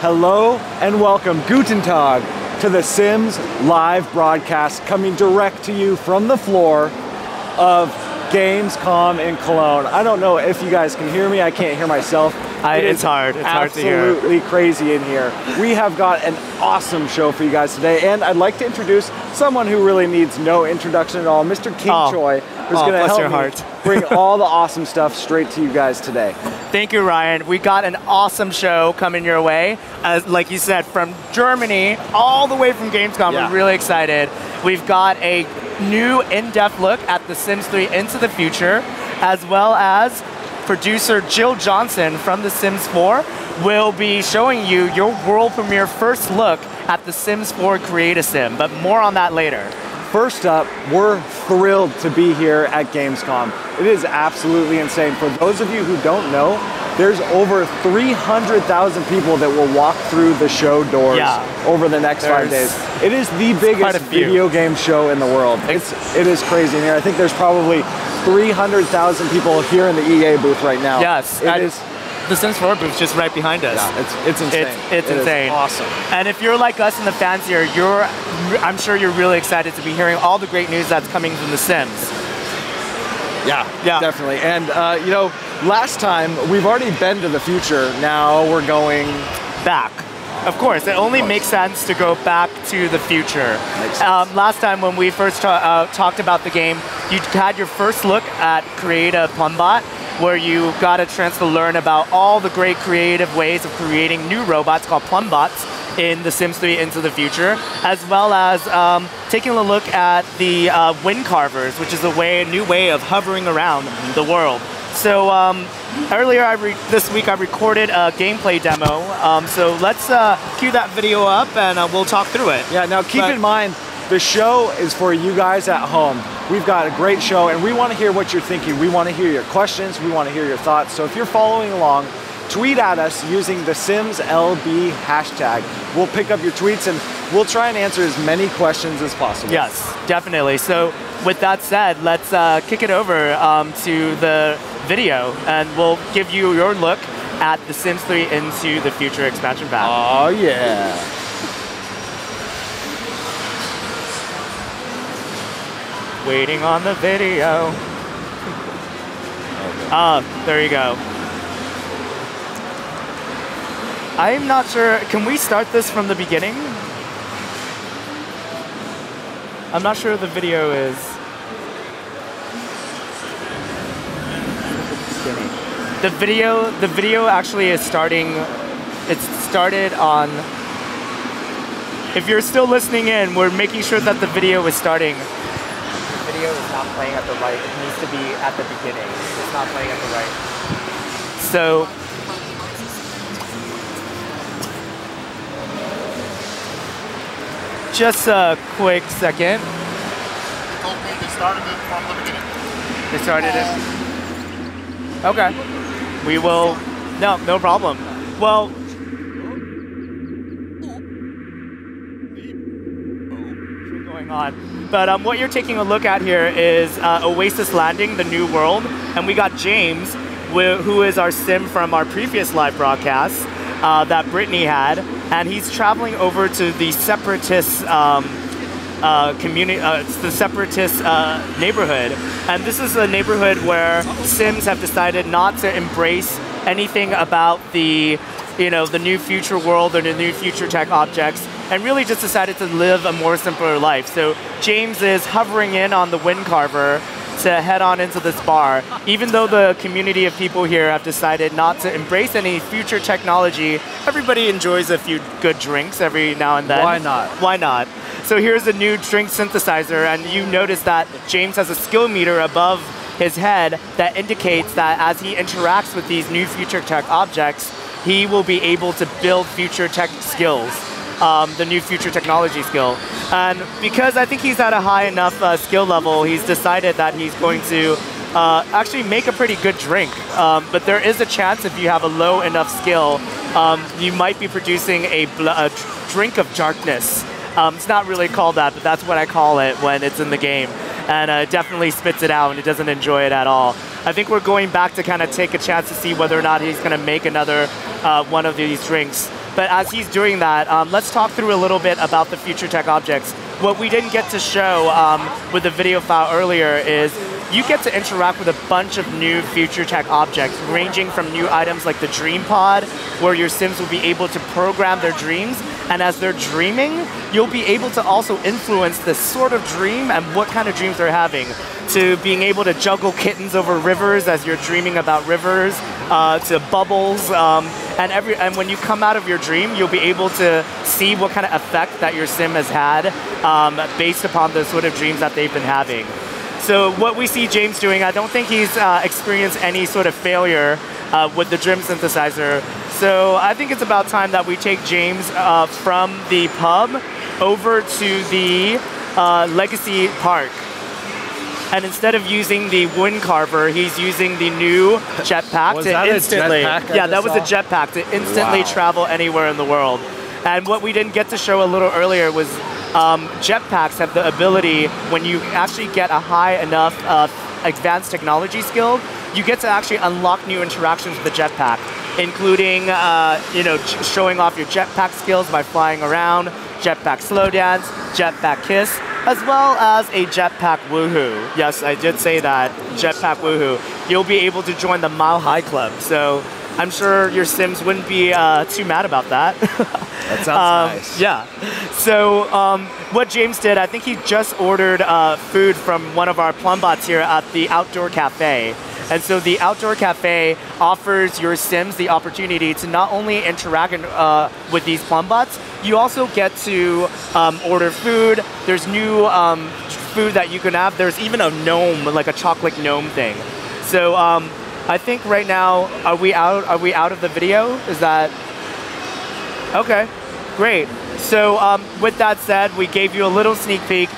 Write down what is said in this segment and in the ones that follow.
Hello and welcome, Guten Tag, to the Sims live broadcast coming direct to you from the floor of Gamescom in Cologne. I don't know if you guys can hear me. I can't hear myself. It's hard to hear. Absolutely crazy in here. We have got an awesome show for you guys today, and I'd like to introduce someone who really needs no introduction at all, Mr. King Choi, who's going to help me bring all the awesome stuff straight to you guys today. Thank you, Ryan. We got an awesome show coming your way. As like you said, from Germany, all the way from Gamescom. Yeah. We're really excited. We've got a new in-depth look at The Sims 3 Into the Future, as well as producer Jill Johnson from The Sims 4 will be showing you your world premiere first look at The Sims 4 Create a Sim, but more on that later. First up, we're thrilled to be here at Gamescom. It is absolutely insane. For those of you who don't know, there's over 300,000 people that will walk through the show doors over the next 5 days. It is the biggest video game show in the world. It is crazy in here. I think there's probably 300,000 people here in the EA booth right now. Yes, it is. The Sims 4 booth just right behind us. Yeah, it's insane. It's insane. Awesome. And if you're like us and the fans here, I'm sure you're really excited to be hearing all the great news that's coming from The Sims. Yeah, definitely. And you know, last time we've already been to the future. Now we're going back. Of course, it only makes sense to go back to the future. Last time when we first talked about the game, you had your first look at Create a Plumbot, where you got a chance to learn about all the great creative ways of creating new robots called Plumbots in The Sims 3 Into the Future, as well as taking a look at the wind carvers, which is a new way of hovering around the world. So earlier this week I recorded a gameplay demo, so let's cue that video up and we'll talk through it. Yeah, now keep in mind, the show is for you guys at home. We've got a great show and we want to hear what you're thinking. We want to hear your questions, we want to hear your thoughts. So if you're following along, tweet at us using the SimsLB hashtag. We'll pick up your tweets and we'll try and answer as many questions as possible. Yes, definitely. So with that said, let's kick it over to the video and we'll give you your look at The Sims 3 Into the Future expansion pack. Oh yeah. Waiting on the video. There you go. I'm not sure, can we start this from the beginning? I'm not sure the video is. The video actually is starting, it's started on, if you're still listening in, we're making sure that the video is starting. The video is not playing at the right, it needs to be at the beginning. It's not playing at the right. So, just a quick second. They told me they started it from the beginning. They started it? Okay. We will, no problem. Well, going on. But what you're taking a look at here is Oasis Landing, the new world. And we got James, who is our sim from our previous live broadcast that Brittany had. And he's traveling over to the Separatist community, the Separatist neighborhood. And this is a neighborhood where Sims have decided not to embrace anything about the, the new future world or the new future tech objects, and really just decided to live a more simpler life. So James is hovering in on the wind carver to head on into this bar. Even though the community of people here have decided not to embrace any future technology, everybody enjoys a few good drinks every now and then. Why not? Why not? So here's a new drink synthesizer, and you notice that James has a skill meter above his head that indicates that as he interacts with these new future tech objects, he will be able to build future tech skills, the new future technology skill. And because I think he's at a high enough skill level, he's decided that he's going to actually make a pretty good drink. But there is a chance if you have a low enough skill, you might be producing a drink of darkness. It's not really called that, but that's what I call it when it's in the game. And it definitely spits it out and it doesn't enjoy it at all. I think we're going back to kind of take a chance to see whether or not he's going to make another one of these drinks. But as he's doing that, let's talk through a little bit about the future tech objects. What we didn't get to show with the video file earlier is you get to interact with a bunch of new future tech objects, ranging from new items like the Dream Pod, where your Sims will be able to program their dreams, and as they're dreaming, you'll be able to also influence the sort of dream and what kind of dreams they're having, to being able to juggle kittens over rivers as you're dreaming about rivers, to bubbles, and when you come out of your dream, you'll be able to see what kind of effect that your Sim has had based upon the sort of dreams that they've been having. So what we see James doing, I don't think he's experienced any sort of failure with the Dream Synthesizer. So I think it's about time that we take James from the pub over to the Legacy Park. And instead of using the wind carver, he's using the new jetpack to instantly. Yeah, that was a jetpack to instantly travel anywhere in the world. And what we didn't get to show a little earlier was jetpacks have the ability, when you actually get a high enough advanced technology skill, you get to actually unlock new interactions with the jetpack, including showing off your jetpack skills by flying around, jetpack slow dance, jetpack kiss, as well as a jetpack woohoo. Yes, I did say that, jetpack woohoo. You'll be able to join the Mile High Club, so I'm sure your Sims wouldn't be too mad about that. That sounds nice. Yeah. So what James did, I think he just ordered food from one of our plumbots here at the Outdoor Cafe. And so the Outdoor Cafe offers your Sims the opportunity to not only interact with these plumbots, you also get to order food. There's new food that you can have. There's even a gnome, like a chocolate gnome thing. So I think right now, are we out of the video? Is that okay? Great. So with that said, we gave you a little sneak peek.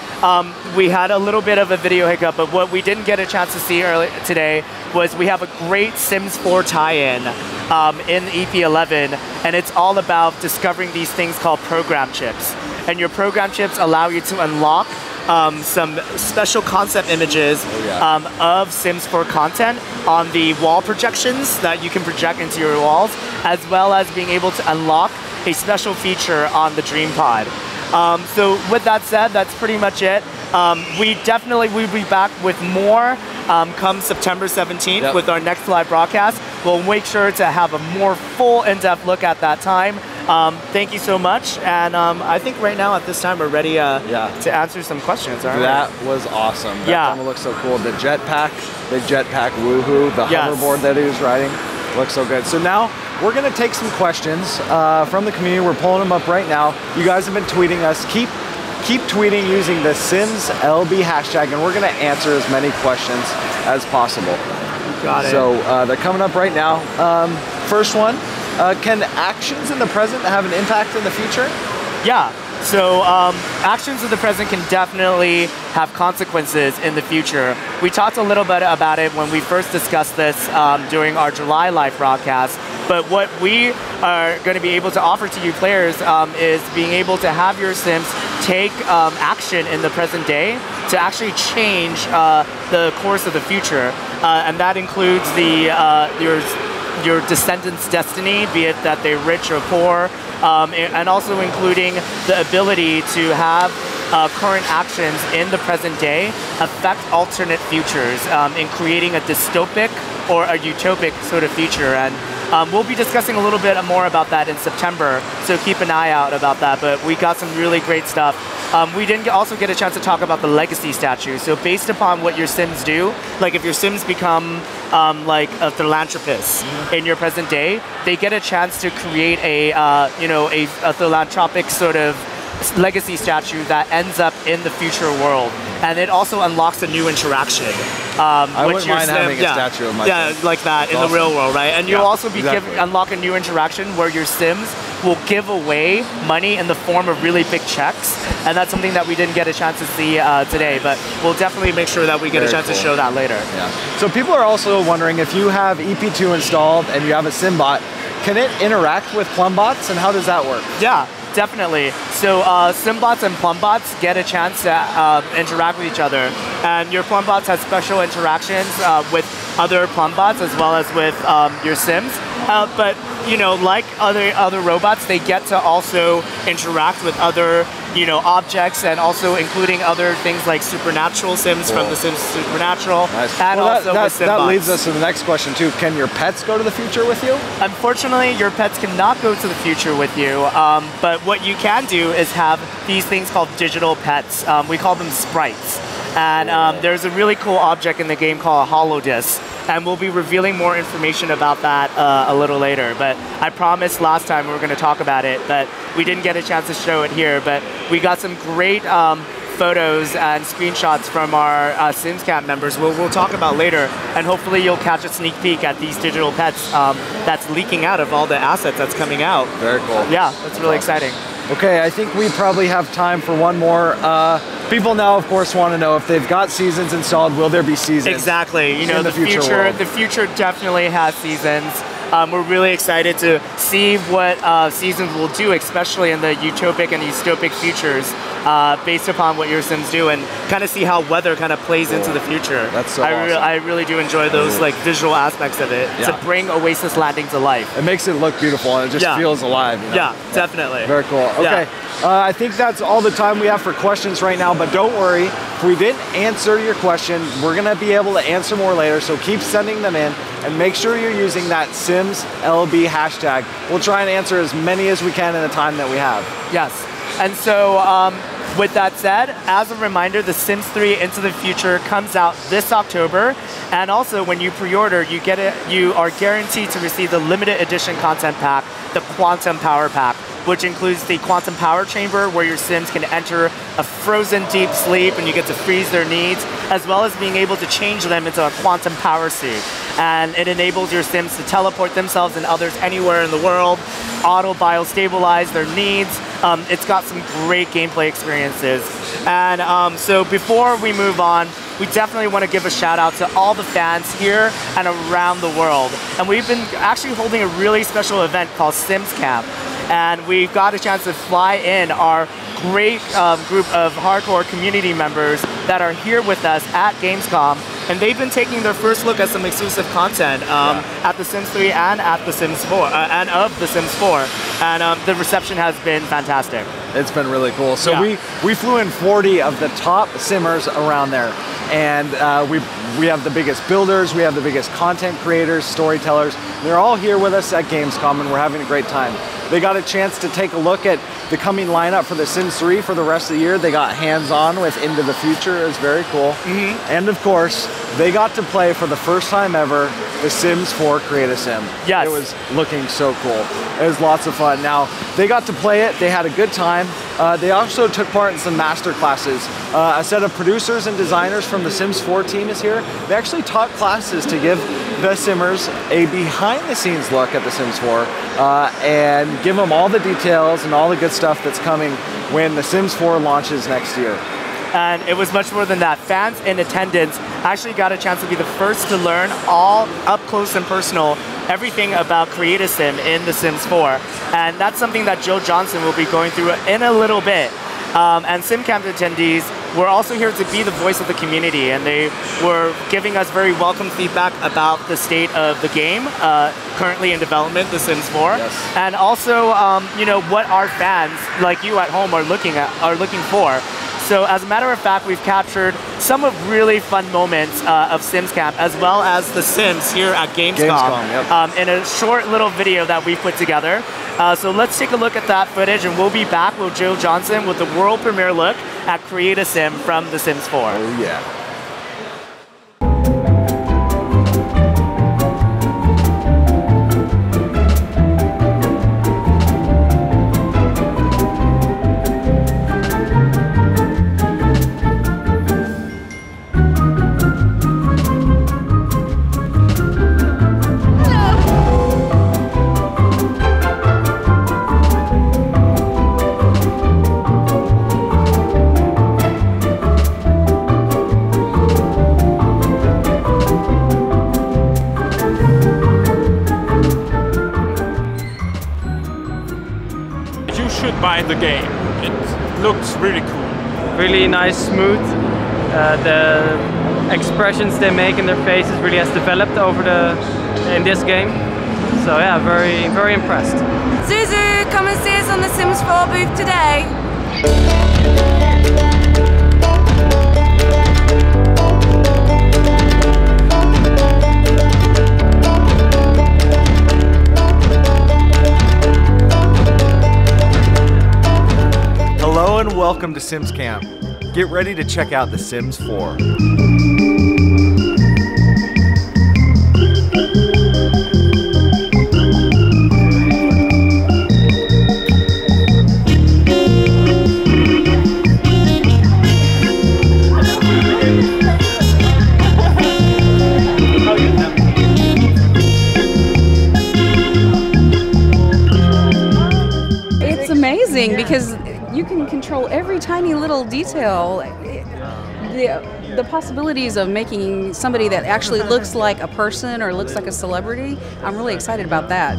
We had a little bit of a video hiccup, but what we didn't get a chance to see earlier today was we have a great Sims 4 tie-in in EP11, and it's all about discovering these things called program chips. And your program chips allow you to unlock some special concept images of Sims 4 content on the wall projections that you can project into your walls, as well as being able to unlock a special feature on the Dream Pod. So with that said, that's pretty much it. We definitely will be back with more come September 17th with our next live broadcast. We'll make sure to have a more full in-depth look at that time. Thank you so much, and I think right now at this time we're ready to answer some questions. That was awesome. That demo looks so cool. The jetpack woohoo, the hoverboard that he was riding, looks so good. So now we're gonna take some questions from the community. We're pulling them up right now. You guys have been tweeting us. Keep tweeting using the SimsLB hashtag, and we're gonna answer as many questions as possible. Got it. So they're coming up right now. First one. Can actions in the present have an impact in the future? Yeah, so actions in the present can definitely have consequences in the future. We talked a little bit about it when we first discussed this during our July live broadcast, but what we are going to be able to offer to you players is being able to have your Sims take action in the present day to actually change the course of the future, and that includes your descendants' destiny, be it that they're rich or poor, and also including the ability to have current actions in the present day affect alternate futures in creating a dystopic or a utopic sort of future. And we'll be discussing a little bit more about that in September, so keep an eye out about that, but we got some really great stuff. We didn't also get a chance to talk about the legacy statue. So based upon what your Sims do, like if your Sims become like a philanthropist in your present day, they get a chance to create a philanthropic sort of legacy statue that ends up in the future world. And it also unlocks a new interaction. I wouldn't mind having a statue of myself. Yeah, like that in the real world, right? And you'll also be unlock a new interaction where your Sims will give away money in the form of really big checks. And that's something that we didn't get a chance to see today, but we'll definitely make sure that we get a chance to show that later. Yeah. So people are also wondering, if you have EP2 installed and you have a SimBot, can it interact with Plumbots, and how does that work? Yeah, definitely. So Simbots and Plumbots get a chance to interact with each other. And your Plumbots have special interactions with other Plumbots as well as with your Sims. But you know, like other robots, they get to also interact with other objects, and also including other things like supernatural Sims from The Sims Supernatural, nice. and well, also with Simbots. That leads us to the next question too. Can your pets go to the future with you? Unfortunately, your pets cannot go to the future with you, but what you can do is have these things called digital pets. We call them sprites. And there's a really cool object in the game called a holodisc, and we'll be revealing more information about that a little later. But I promised last time we were going to talk about it, but we didn't get a chance to show it here. But we got some great photos and screenshots from our Sims Camp members we'll talk about later, and hopefully you'll catch a sneak peek at these digital pets that's leaking out of all the assets that's coming out. Very cool. Yeah, that's really exciting. Okay, I think we probably have time for one more. People now, of course, want to know if they've got seasons installed, will there be seasons? Exactly. You know, in the future definitely has seasons. We're really excited to see what seasons will do, especially in the utopic and dystopic futures, based upon what your Sims do, and kind of see how weather kind of plays into the future. That's so awesome. I really do enjoy those like visual aspects of it to bring Oasis Landing to life. It makes it look beautiful, and it just feels alive. You know? Yeah, definitely. Very cool. Okay, I think that's all the time we have for questions right now, but don't worry, if we didn't answer your question, we're going to be able to answer more later, so keep sending them in, and make sure you're using that SimsLB hashtag. We'll try and answer as many as we can in the time that we have. Yes, and so with that said, as a reminder, The Sims 3 Into the Future comes out this October, and also when you pre-order, you are guaranteed to receive the limited edition content pack, the Quantum Power Pack, which includes the Quantum Power Chamber, where your Sims can enter a frozen deep sleep and you get to freeze their needs, as well as being able to change them into a quantum power suit. And it enables your Sims to teleport themselves and others anywhere in the world, auto-biostabilize their needs. It's got some great gameplay experiences. And so before we move on, we definitely want to give a shout out to all the fans here and around the world. And we've been actually holding a really special event called Sims Camp. And we've got a chance to fly in our great group of hardcore community members that are here with us at Gamescom, and they've been taking their first look at some exclusive content at The Sims 3 and at The Sims 4, and of The Sims 4, and the reception has been fantastic. It's been really cool. So we flew in 40 of the top simmers around there, and we have the biggest builders, we have the biggest content creators, storytellers. They're all here with us at Gamescom, and we're having a great time. They got a chance to take a look at the coming lineup for The Sims 3 for the rest of the year. They got hands-on with Into the Future. It was very cool. And of course, they got to play for the first time ever The Sims 4 Create a Sim. Yes. It was looking so cool. It was lots of fun. Now, they got to play it. They had a good time. They also took part in some master classes. A set of producers and designers from the Sims 4 team is here. They actually taught classes to give the Simmers a behind-the-scenes look at the Sims 4 and give them all the details and all the good stuff that's coming when the Sims 4 launches next year. And it was much more than that. Fans in attendance actually got a chance to be the first to learn all up close and personal everything about Create a Sim in The Sims 4. And that's something that Joe Johnson will be going through in a little bit. And SimCamp attendees were also here to be the voice of the community, and they were giving us very welcome feedback about the state of the game currently in development, The Sims 4, and also you know, what our fans like you at home are looking for. So as a matter of fact, we've captured some of really fun moments of Sims Camp, as well as the Sims here at Gamescom, in a short little video that we put together. So let's take a look at that footage, and we'll be back with Joe Johnson with the world premiere look at Create a Sim from The Sims 4. Oh yeah. buy the game. It looks really cool. Really nice, smooth. The expressions they make in their faces really has developed in this game. So yeah, very, very impressed. Zuzu, come and see us on the Sims 4 booth today. Hello and welcome to Sims Camp. Get ready to check out The Sims 4. It's amazing because you can control every tiny little detail. The possibilities of making somebody that actually looks like a person or looks like a celebrity, I'm really excited about that.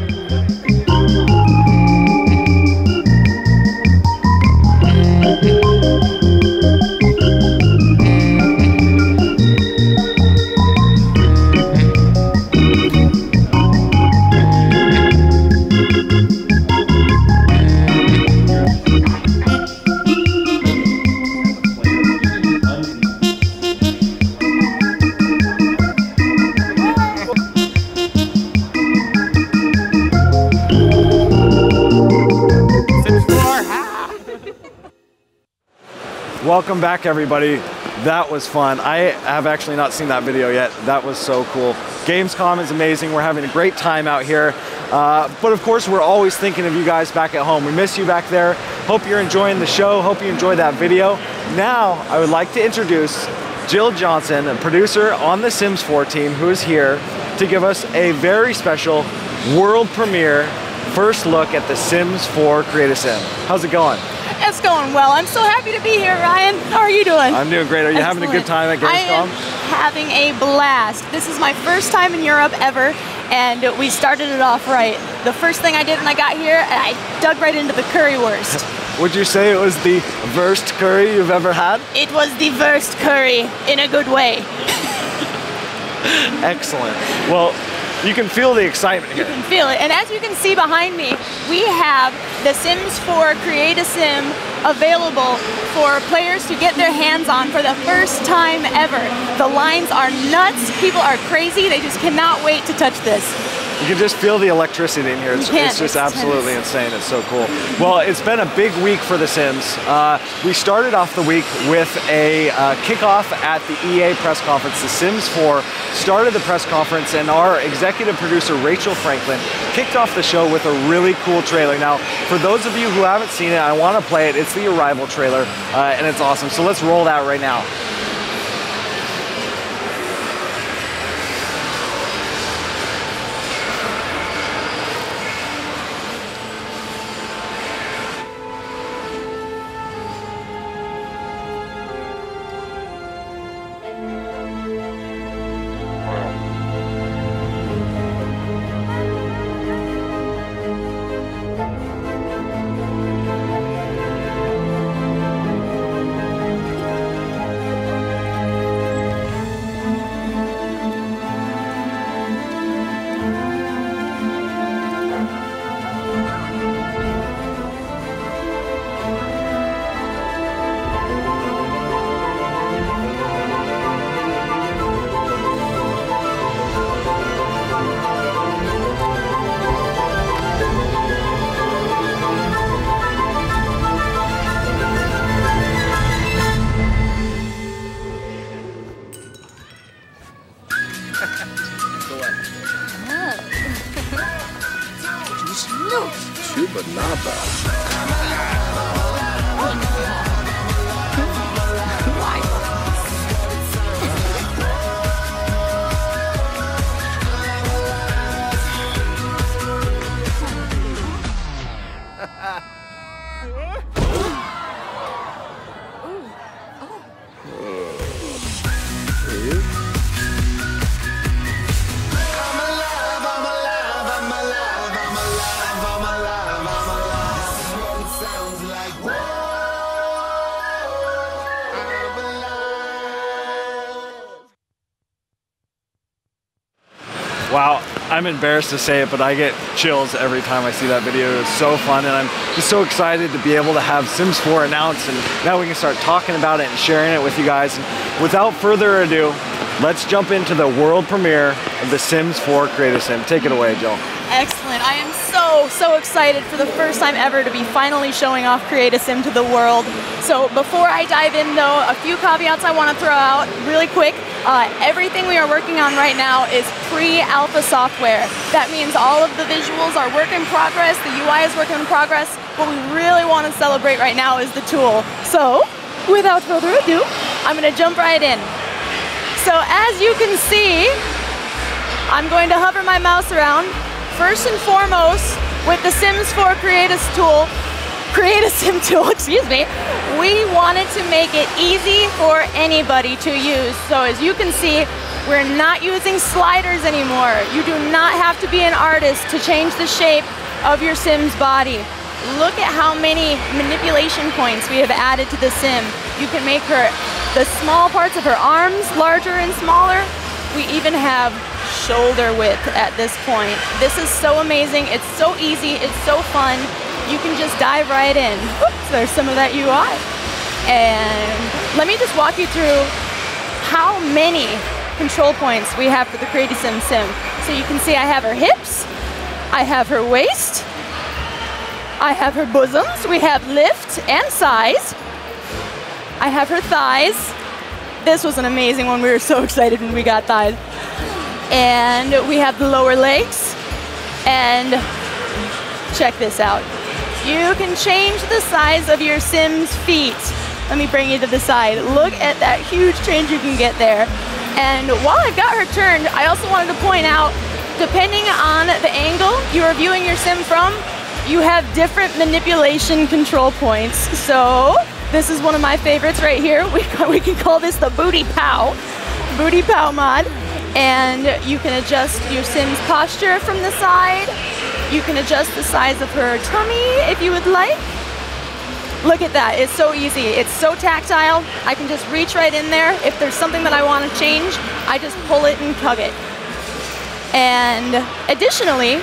Welcome back, everybody. That was fun. I have actually not seen that video yet. That was so cool. Gamescom is amazing. We're having a great time out here. But of course, we're always thinking of you guys back at home. We miss you back there. Hope you're enjoying the show. Hope you enjoyed that video. Now, I would like to introduce Jill Johnson, a producer on the Sims 4 team, who is here to give us a very special world premiere first look at the Sims 4 Create a Sim. How's it going? It's going well. I'm so happy to be here, Ryan. How are you doing? I'm doing great. Are you having a good time at Gamescom? I am having a blast. This is my first time in Europe ever, and we started it off right. The first thing I did when I got here, I dug right into the currywurst. Would you say it was the worst curry you've ever had? It was the worst curry, in a good way. Excellent. Well, you can feel the excitement here. You can feel it. And as you can see behind me, we have the Sims 4 Create a Sim available for players to get their hands on for the first time ever. The lines are nuts. People are crazy. They just cannot wait to touch this. You can just feel the electricity in here. It's just absolutely insane. It's so cool. Well, it's been a big week for The Sims. We started off the week with a kickoff at the EA press conference. The Sims 4 started the press conference, and our executive producer, Rachel Franklin, kicked off the show with a really cool trailer. Now, for those of you who haven't seen it, I want to play it. It's the Arrival trailer, and it's awesome. So let's roll that right now. I'm embarrassed to say it, but I get chills every time I see that video. It was so fun, and I'm just so excited to be able to have Sims 4 announced, and now we can start talking about it and sharing it with you guys. And without further ado, let's jump into the world premiere of the Sims 4 Create a Sim. Take it away, Jill. Excellent. I am so excited for the first time ever to be finally showing off Create a Sim to the world. So before I dive in though, a few caveats I want to throw out really quick. Everything we are working on right now is pre-alpha software. That means all of the visuals are work in progress, the UI is work in progress. What we really want to celebrate right now is the tool. So without further ado, I'm going to jump right in. So as you can see, I'm going to hover my mouse around. First and foremost, with the Sims 4 Create a Sim tool, excuse me, we wanted to make it easy for anybody to use. So as you can see, we're not using sliders anymore. You do not have to be an artist to change the shape of your Sim's body. Look at how many manipulation points we have added to the Sim. You can make the small parts of her arms larger and smaller. We even have shoulder width at this point. This is so amazing. It's so easy. It's so fun. You can just dive right in. Oops, there's some of that UI. And let me just walk you through how many control points we have for the Create a Sim Sim. So you can see I have her hips, I have her waist, I have her bosoms, we have lift and size, I have her thighs. This was an amazing one. We were so excited when we got thighs. And we have the lower legs. And check this out. You can change the size of your Sim's feet. Let me bring you to the side. Look at that huge change you can get there. And while I've got her turned, I also wanted to point out, depending on the angle you are viewing your Sim from, you have different manipulation control points. So this is one of my favorites right here. We can call this the Booty Pow mod. And you can adjust your Sim's posture from the side. You can adjust the size of her tummy if you would like. Look at that, it's so easy. It's so tactile. I can just reach right in there. If there's something that I want to change, I just pull it and tug it. And additionally,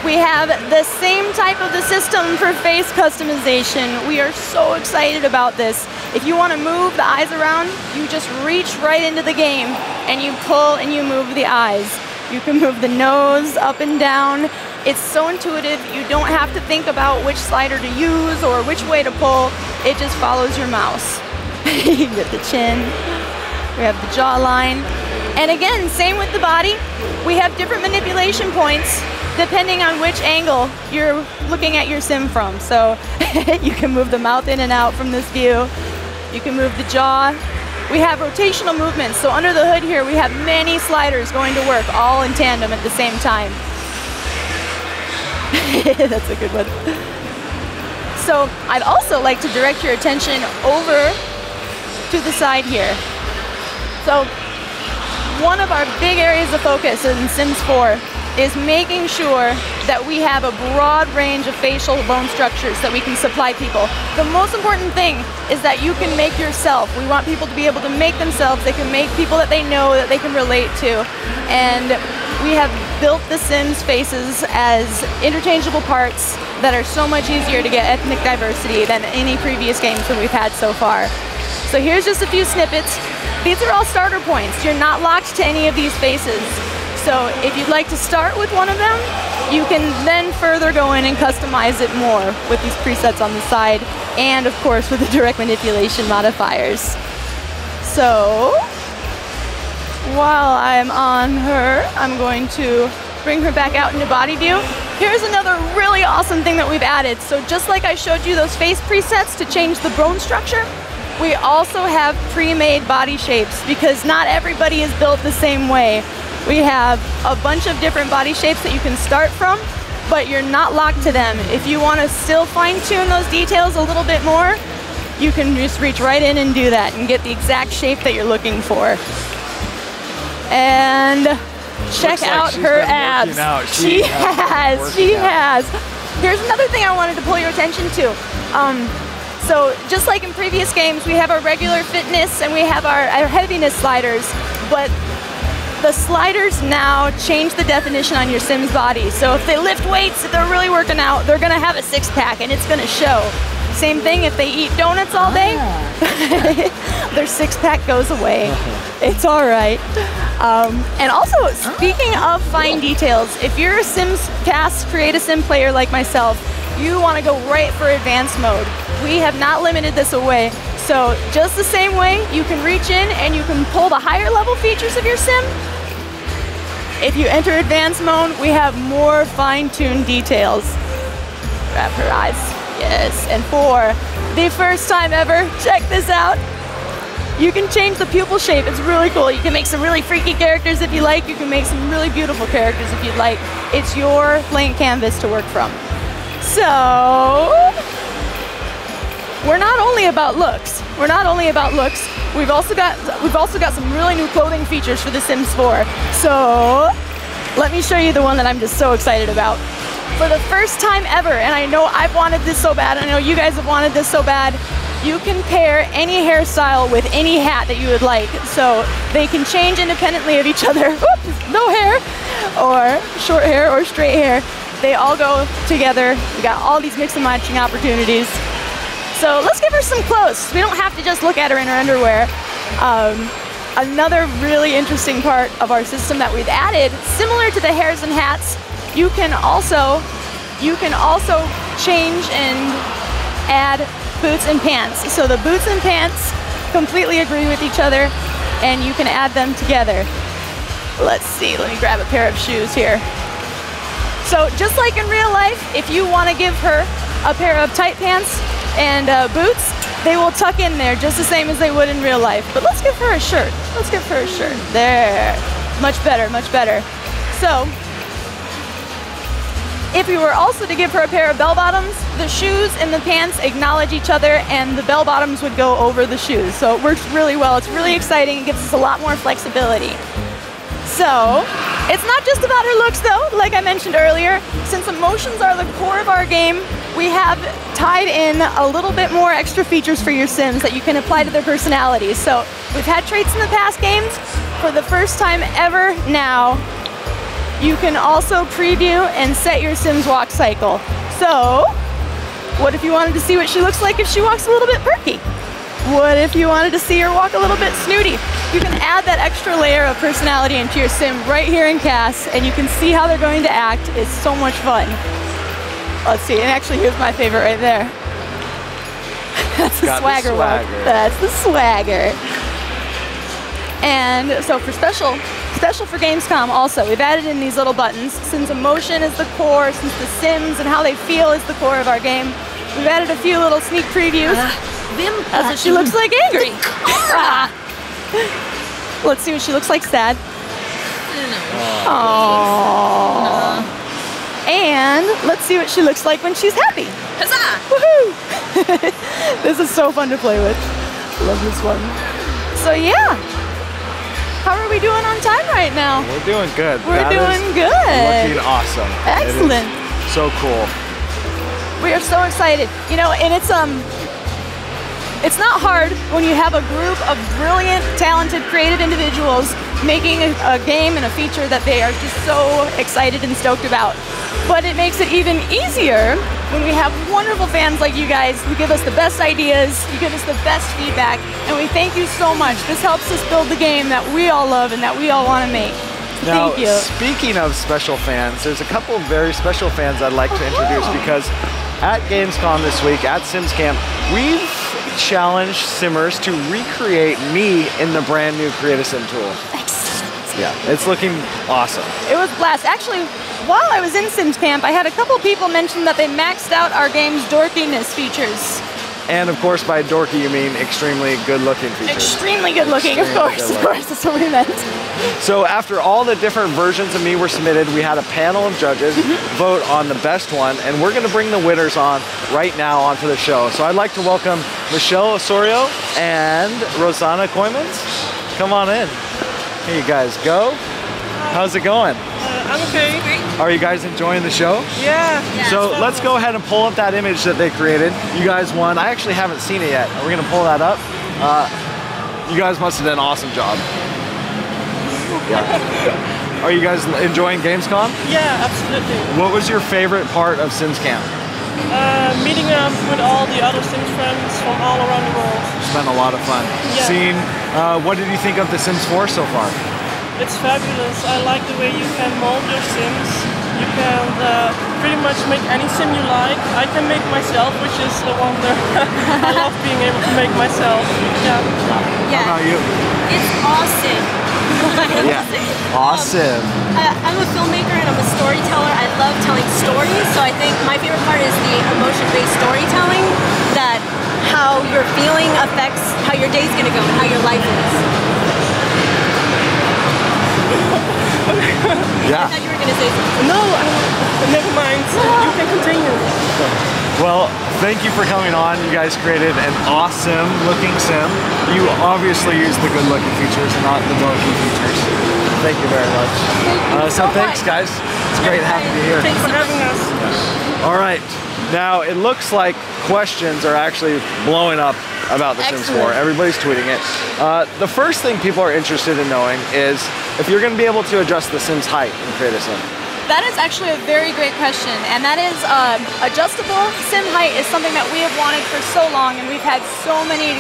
we have the same type of the system for face customization. We are so excited about this. If you want to move the eyes around, you just reach right into the game and you pull and you move the eyes. You can move the nose up and down. It's so intuitive. You don't have to think about which slider to use or which way to pull. It just follows your mouse. You can get the chin. We have the jawline. And again, same with the body. We have different manipulation points depending on which angle you're looking at your Sim from. So you can move the mouth in and out from this view. You can move the jaw. We have rotational movements. So under the hood here, we have many sliders going to work all in tandem at the same time. That's a good one. So I'd also like to direct your attention over to the side here. So one of our big areas of focus in Sims 4 is making sure that we have a broad range of facial bone structures that we can supply people. The most important thing is that you can make yourself. We want people to be able to make themselves. They can make people that they know, that they can relate to. And we have built the Sims faces as interchangeable parts that are so much easier to get ethnic diversity than any previous games that we've had so far. So here's just a few snippets. These are all starter points. You're not locked to any of these faces. So if you'd like to start with one of them, you can then further go in and customize it more with these presets on the side and of course with the direct manipulation modifiers. So while I'm on her, I'm going to bring her back out into body view. Here's another really awesome thing that we've added. So just like I showed you those face presets to change the bone structure, we also have pre-made body shapes because not everybody is built the same way. We have a bunch of different body shapes that you can start from, but you're not locked to them. If you want to still fine-tune those details a little bit more, you can just reach right in and do that and get the exact shape that you're looking for. And check out her abs. She has. Here's another thing I wanted to pull your attention to. So just like in previous games, we have our regular fitness and we have our heaviness sliders, but the sliders now change the definition on your Sim's body. So if they lift weights, if they're really working out, they're gonna have a six-pack and it's gonna show. Same thing if they eat donuts all day, their six-pack goes away. It's all right. And also, speaking of fine details, if you're a Sims Cast Create a Sim player like myself, you want to go right for advanced mode. We have not limited this away. So just the same way, you can reach in and you can pull the higher level features of your Sim. If you enter advanced mode, we have more fine-tuned details. Wrap her eyes. Yes, and for the first time ever, check this out. You can change the pupil shape, it's really cool. You can make some really freaky characters if you like, you can make some really beautiful characters if you'd like. It's your blank canvas to work from. So, we're not only about looks. We've also got some really new clothing features for The Sims 4. So, let me show you the one that I'm just so excited about. For the first time ever, and I know I've wanted this so bad, and I know you guys have wanted this so bad, you can pair any hairstyle with any hat that you would like. So they can change independently of each other. Oops, no hair, or short hair, or straight hair. They all go together. We got all these mix and matching opportunities. So let's give her some clothes. We don't have to just look at her in her underwear. Another really interesting part of our system that we've added, similar to the hairs and hats, you can also change and add boots and pants. So the boots and pants completely agree with each other, and you can add them together. Let's see, let me grab a pair of shoes here. So just like in real life, if you want to give her a pair of tight pants and boots, they will tuck in there just the same as they would in real life. But let's give her a shirt. Let's give her a shirt. There. Much better, much better. So, if we were also to give her a pair of bell bottoms, the shoes and the pants acknowledge each other and the bell bottoms would go over the shoes. So it works really well. It's really exciting. It gives us a lot more flexibility. So it's not just about her looks though, like I mentioned earlier. Since emotions are the core of our game, we have tied in a little bit more extra features for your Sims that you can apply to their personalities. So we've had traits in the past games. For the first time ever now, you can also preview and set your Sim's walk cycle. So, what if you wanted to see what she looks like if she walks a little bit perky? What if you wanted to see her walk a little bit snooty? You can add that extra layer of personality into your Sim right here in CAS, and you can see how they're going to act. It's so much fun. Let's see, and actually here's my favorite right there. That's the swagger walk. That's the swagger. And so for special for Gamescom also, we've added in these little buttons. Since emotion is the core, since the Sims and how they feel is the core of our game, we've added a few little sneak previews. That's what she looks like angry. Let's see what she looks like sad. Aww. And let's see what she looks like when she's happy. Huzzah! Woohoo! This is so fun to play with. Love this one. So yeah. How are we doing on time right now? We're doing good. We're doing good. Looking awesome. Excellent. So cool. We are so excited. You know, and it's not hard when you have a group of brilliant, talented, creative individuals making a game and a feature that they are just so excited and stoked about. But it makes it even easier when we have wonderful fans like you guys who give us the best ideas, you give us the best feedback, and we thank you so much. This helps us build the game that we all love and that we all want to make. Now, thank you. Speaking of special fans, there's a couple of very special fans I'd like to introduce because at Gamescom this week, at Sims Camp, we've challenged Simmers to recreate me in the brand new Create a Sim tool. Yeah, it's looking awesome. It was a blast. Actually, while I was in Sims Camp, I had a couple people mention that they maxed out our game's dorkiness features. And of course, by dorky, you mean extremely good-looking features. Extremely good-looking, of course, that's what we meant. So after all the different versions of me were submitted, we had a panel of judges vote on the best one, and we're going to bring the winners on right now onto the show. So I'd like to welcome Michelle Osorio and Rosanna Koymans. Come on in. Here you guys go. How's it going? I'm okay. Are you guys enjoying the show? Yeah. So let's go ahead and pull up that image that they created. You guys won. I actually haven't seen it yet. We're gonna pull that up. You guys must have done an awesome job. Yeah. Are you guys enjoying Gamescom? Yeah, absolutely. What was your favorite part of Sims Camp? Meeting up with all the other Sims friends from all around the world. It's been a lot of fun. Yeah. What did you think of The Sims 4 so far? It's fabulous. I like the way you can mold your Sims. You can pretty much make any Sim you like. I can make myself, which is a wonder. I love being able to make myself. Yeah. How about you? It's awesome. Yeah. Awesome. I'm a filmmaker and I'm a storyteller. I love telling stories, so I think my favorite part is the emotion-based storytelling, that how your feeling affects how your day's gonna go and how your life is. Yeah. I thought you were gonna say something. No, never mind. You can continue. Well, thank you for coming on. You guys created an awesome looking sim. You obviously used the good looking features and not the bulky features. Thank you very much. Thanks guys. It's great having you here. Thanks for having us. All right. Now it looks like questions are actually blowing up about The Sims 4. Everybody's tweeting it. The first thing people are interested in knowing is if you're going to be able to adjust the Sim's height and create a sim. That is actually a very great question, and that is adjustable sim height is something that we have wanted for so long, and we've had so many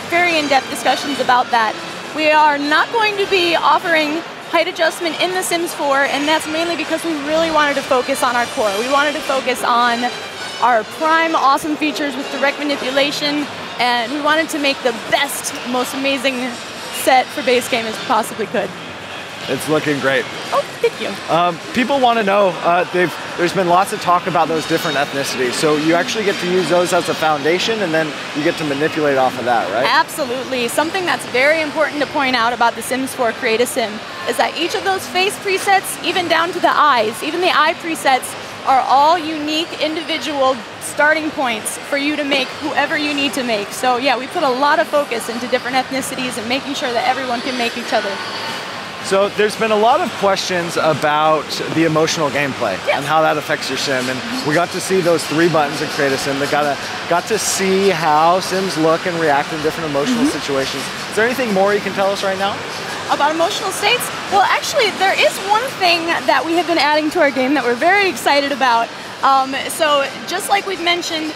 very in-depth discussions about that. We are not going to be offering height adjustment in The Sims 4, and that's mainly because we really wanted to focus on our core. We wanted to focus on our prime awesome features with direct manipulation, and we wanted to make the best, most amazing set for base game as we possibly could. It's looking great. Oh, thank you. People want to know, there's been lots of talk about those different ethnicities, so you actually get to use those as a foundation and then you get to manipulate off of that, right? Absolutely. Something that's very important to point out about The Sims 4 Create a Sim is that each of those face presets, even down to the eyes, even the eye presets, are all unique individual starting points for you to make whoever you need to make. So yeah, we put a lot of focus into different ethnicities and making sure that everyone can make each other. So there's been a lot of questions about the emotional gameplay and how that affects your sim, and we got to see those 3 buttons in Create a Sim that got to see how Sims look and react in different emotional situations. Is there anything more you can tell us right now? About emotional states? Well, actually, there is one thing that we have been adding to our game that we're very excited about. So just like we've mentioned,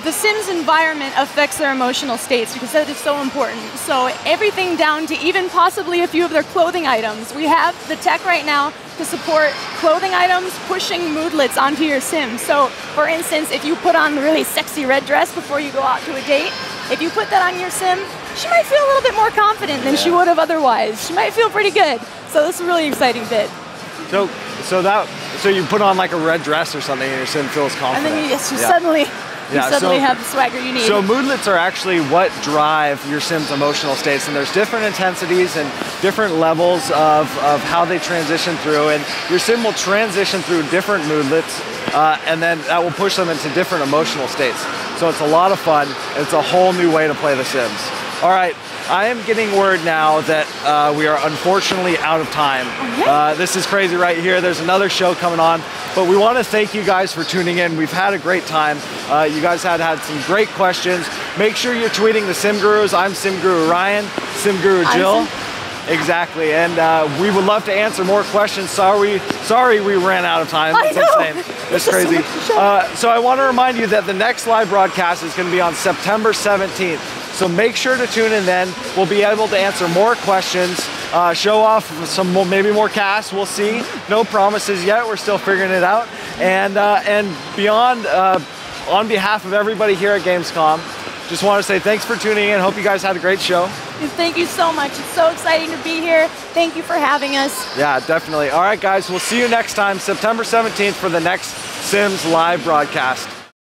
the Sims environment affects their emotional states because that is so important. So everything down to even possibly a few of their clothing items. We have the tech right now to support clothing items pushing moodlets onto your Sim. So for instance, if you put on the really sexy red dress before you go out to a date, if you put that on your Sim, she might feel a little bit more confident than she would have otherwise. She might feel pretty good. So this is a really exciting bit. So you put on like a red dress or something and your Sim feels confident. And then you suddenly have the swagger you need. So moodlets are actually what drive your Sim's emotional states, and there's different intensities and different levels of how they transition through, and your Sim will transition through different moodlets, and then that will push them into different emotional states. So it's a lot of fun. It's a whole new way to play The Sims. All right, I am getting word now that we are unfortunately out of time. This is crazy right here. There's another show coming on, but we want to thank you guys for tuning in. We've had a great time. You guys had some great questions. Make sure you're tweeting the Sim Gurus. I'm Sim Guru Ryan, Sim Guru Jill. Exactly, and we would love to answer more questions. Sorry we ran out of time. It's insane. It's crazy. So I want to remind you that the next live broadcast is going to be on September 17th. So make sure to tune in then. We'll be able to answer more questions, show off some maybe more casts, we'll see. No promises yet, we're still figuring it out. And beyond, on behalf of everybody here at Gamescom, just want to say thanks for tuning in. Hope you guys had a great show. Thank you so much. It's so exciting to be here. Thank you for having us. Yeah, definitely. All right, guys, we'll see you next time, September 17th for the next Sims live broadcast.